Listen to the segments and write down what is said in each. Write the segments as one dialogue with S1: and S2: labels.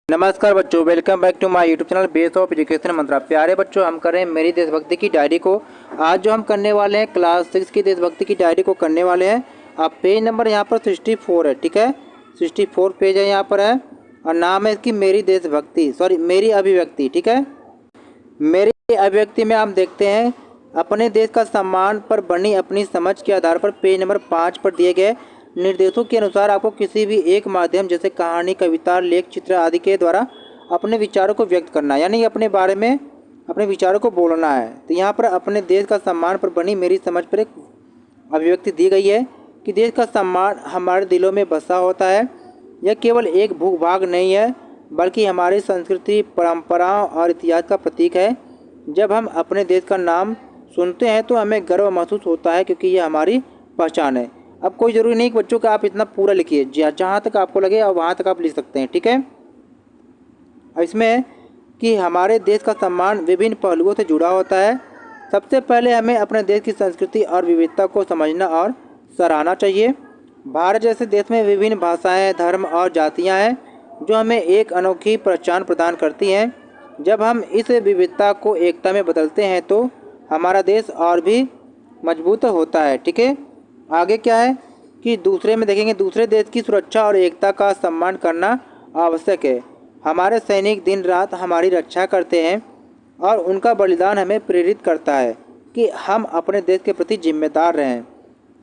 S1: नमस्कार बच्चों, welcome back to my YouTube channel base of education Mantra. प्यारे बच्चों, हम करें मेरी देशभक्ति की डायरी को। आज जो हम करने वाले हैं क्लास 6 की देशभक्ति की डायरी को करने वाले हैं। अब पेज नंबर यहाँ पर 64 है, ठीक है। 64 पेज है यहाँ पर है और नाम है इसकी मेरी देशभक्ति, मेरी अभिव्यक्ति, ठीक है। मेरी अभिव्यक्ति में आप देखते हैं अपने देश का सम्मान पर बनी अपनी समझ के आधार पर पेज नंबर 5 पर दिए गए निर्देशों के अनुसार आपको किसी भी एक माध्यम जैसे कहानी, कविता, लेख, चित्र आदि के द्वारा अपने विचारों को व्यक्त करना, यानी अपने बारे में अपने विचारों को बोलना है। तो यहाँ पर अपने देश का सम्मान पर बनी मेरी समझ पर एक अभिव्यक्ति दी गई है कि देश का सम्मान हमारे दिलों में बसा होता है। यह केवल एक भूभाग नहीं है बल्कि हमारी संस्कृति, परंपराओं और इतिहास का प्रतीक है। जब हम अपने देश का नाम सुनते हैं तो हमें गर्व महसूस होता है क्योंकि यह हमारी पहचान है। अब कोई ज़रूरी नहीं कि बच्चों का आप इतना पूरा लिखिए, जहाँ तक आपको लगे और वहाँ तक आप लिख सकते हैं, ठीक है। अब इसमें है कि हमारे देश का सम्मान विभिन्न पहलुओं से जुड़ा होता है। सबसे पहले हमें अपने देश की संस्कृति और विविधता को समझना और सराहना चाहिए। भारत जैसे देश में विभिन्न भाषाएं, धर्म और जातियां हैं जो हमें एक अनोखी पहचान प्रदान करती हैं। जब हम इस विविधता को एकता में बदलते हैं तो हमारा देश और भी मजबूत होता है, ठीक है। आगे क्या है कि दूसरे में देखेंगे, दूसरे देश की सुरक्षा और एकता का सम्मान करना आवश्यक है। हमारे सैनिक दिन रात हमारी रक्षा करते हैं और उनका बलिदान हमें प्रेरित करता है कि हम अपने देश के प्रति जिम्मेदार रहें।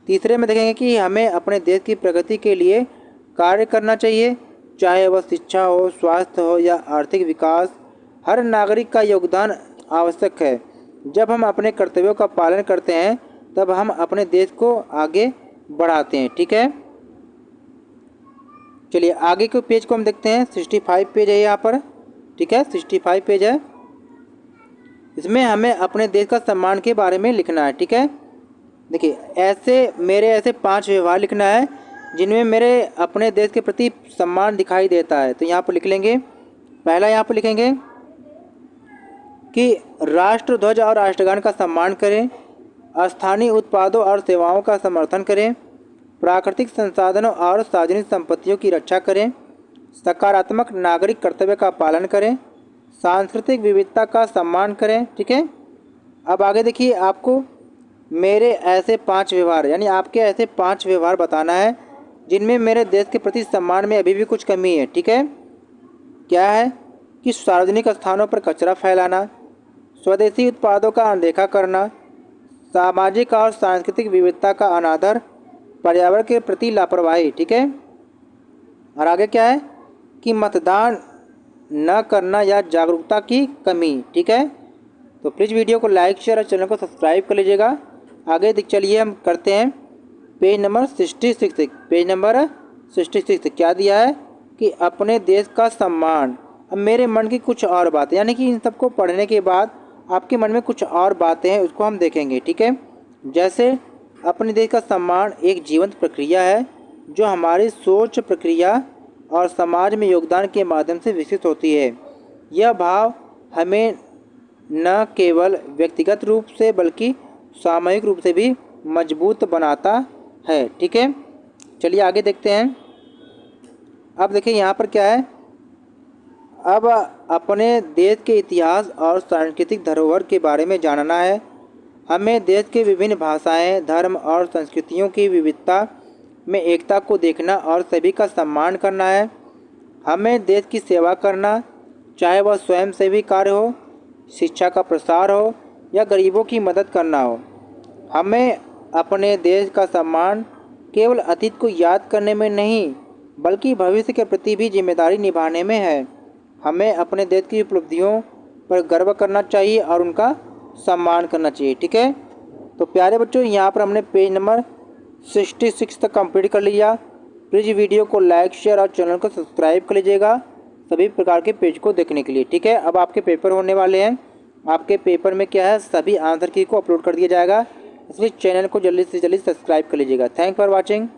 S1: तीसरे में देखेंगे कि हमें अपने देश की प्रगति के लिए कार्य करना चाहिए, चाहे वह शिक्षा हो, स्वास्थ्य हो या आर्थिक विकास। हर नागरिक का योगदान आवश्यक है। जब हम अपने कर्तव्यों का पालन करते हैं तब हम अपने देश को आगे बढ़ाते हैं, ठीक है। चलिए आगे के पेज को हम देखते हैं। 65 पेज है यहाँ पर, ठीक है। 65 पेज है। इसमें हमें अपने देश का सम्मान के बारे में लिखना है, ठीक है। देखिए ऐसे 5 व्यवहार लिखना है जिनमें मेरे अपने देश के प्रति सम्मान दिखाई देता है। तो यहाँ पर लिख लेंगे। पहला यहाँ पर लिखेंगे कि राष्ट्र ध्वज और राष्ट्रगान का सम्मान करें, स्थानीय उत्पादों और सेवाओं का समर्थन करें, प्राकृतिक संसाधनों और सार्वजनिक संपत्तियों की रक्षा करें, सकारात्मक नागरिक कर्तव्य का पालन करें, सांस्कृतिक विविधता का सम्मान करें, ठीक है। अब आगे देखिए, आपको मेरे ऐसे 5 व्यवहार यानी आपके ऐसे 5 व्यवहार बताना है जिनमें मेरे देश के प्रति सम्मान में अभी भी कुछ कमी है, ठीक है। क्या है कि सार्वजनिक स्थानों पर कचरा फैलाना, स्वदेशी उत्पादों का अनदेखा करना, सामाजिक और सांस्कृतिक विविधता का अनादर, पर्यावरण के प्रति लापरवाही, ठीक है। और आगे क्या है कि मतदान न करना या जागरूकता की कमी, ठीक है। तो प्लीज़ वीडियो को लाइक, शेयर और चैनल को सब्सक्राइब कर लीजिएगा। आगे चलिए हम करते हैं पेज नंबर 66। पेज नंबर 66 क्या दिया है कि अपने देश का सम्मान। अब मेरे मन की कुछ और बातें, यानी कि इन सबको पढ़ने के बाद आपके मन में कुछ और बातें हैं, उसको हम देखेंगे, ठीक है। जैसे अपने देश का सम्मान एक जीवंत प्रक्रिया है जो हमारी सोच, प्रक्रिया और समाज में योगदान के माध्यम से विकसित होती है। यह भाव हमें न केवल व्यक्तिगत रूप से बल्कि सामूहिक रूप से भी मजबूत बनाता है, ठीक है। चलिए आगे देखते हैं। अब देखिए यहाँ पर क्या है। अब अपने देश के इतिहास और सांस्कृतिक धरोहर के बारे में जानना है। हमें देश के विभिन्न भाषाएं, धर्म और संस्कृतियों की विविधता में एकता को देखना और सभी का सम्मान करना है। हमें देश की सेवा करना, चाहे वह स्वयंसेवी कार्य हो, शिक्षा का प्रसार हो या गरीबों की मदद करना हो। हमें अपने देश का सम्मान केवल अतीत को याद करने में नहीं बल्कि भविष्य के प्रति भी जिम्मेदारी निभाने में है। हमें अपने देश की उपलब्धियों पर गर्व करना चाहिए और उनका सम्मान करना चाहिए, ठीक है। तो प्यारे बच्चों, यहाँ पर हमने पेज नंबर 66 तक कंप्लीट कर लिया। प्लीज़ वीडियो को लाइक, शेयर और चैनल को सब्सक्राइब कर लीजिएगा सभी प्रकार के पेज को देखने के लिए, ठीक है। अब आपके पेपर होने वाले हैं। आपके पेपर में क्या है, सभी आंसर की को अपलोड कर दिया जाएगा, इसलिए चैनल को जल्दी से जल्दी सब्सक्राइब कर लीजिएगा। Thank for watching.